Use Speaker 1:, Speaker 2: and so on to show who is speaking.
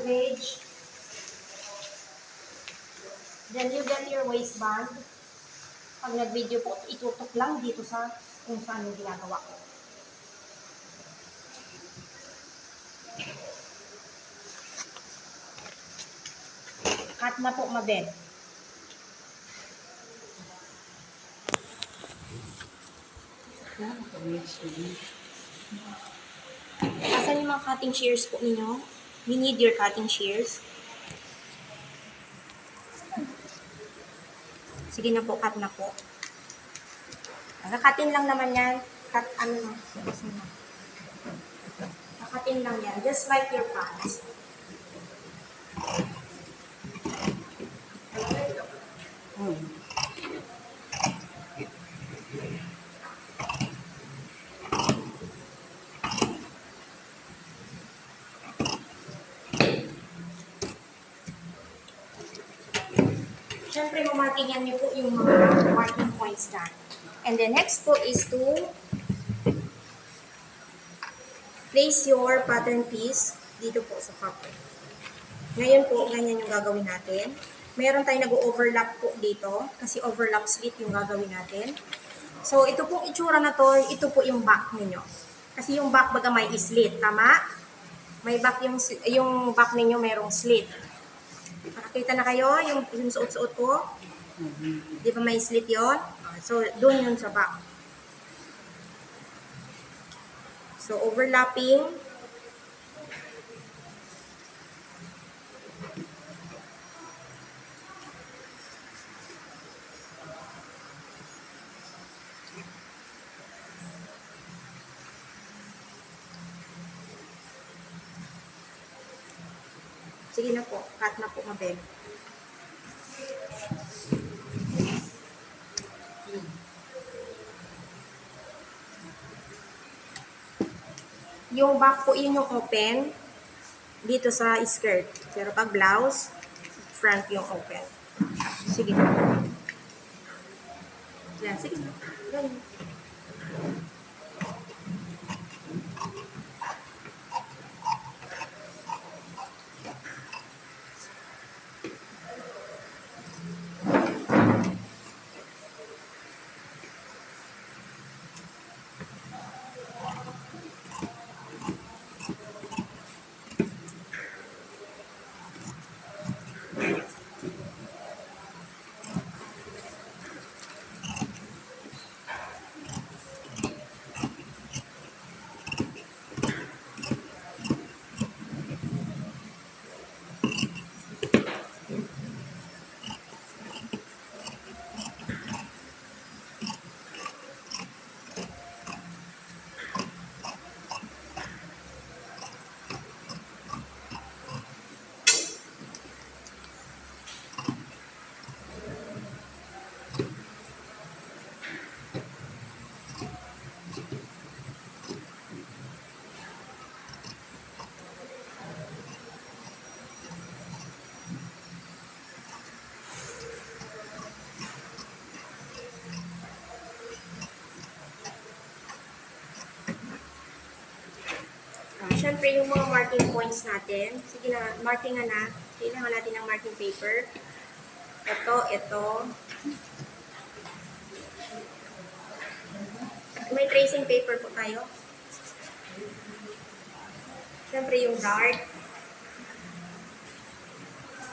Speaker 1: luggage. Then you get your waistband. Pag nag-video po, itutok lang dito sa kung saan yung ginagawa ko. Cut na po, mabel. Asan yung mga cutting shears po ninyo? You need your cutting shears. Sige na po, cut na po. Kakatin lang naman yan. Cut, ano, kakatin lang yan. Just like your pants. Siyempre, mamarkingan niyo po yung mga marking points dyan. And the next po is to place your pattern piece dito po sa copper. Ngayon po, ganyan yung gagawin natin. Meron tayong nag-overlap po dito kasi overlap slit yung gagawin natin. So, ito pong itsura na to, ito po yung back ninyo. Kasi yung back baga may slit, tama? May back yung back ninyo merong slit. Nakakita na kayo yung suot-suot ko? Di ba may slit yon? So, doon yun sa back. So, overlapping. Sige na po, cut na po, mabel. Yung back po, yun yung open dito sa skirt. Pero pag blouse, front yung open. Sige na. Yan, sige na. Ganyan. Siyempre, yung mga marking points natin, sige na, markingan na. Kailangan natin ng marking paper. Ito. May tracing paper po tayo. Siyempre, yung dart.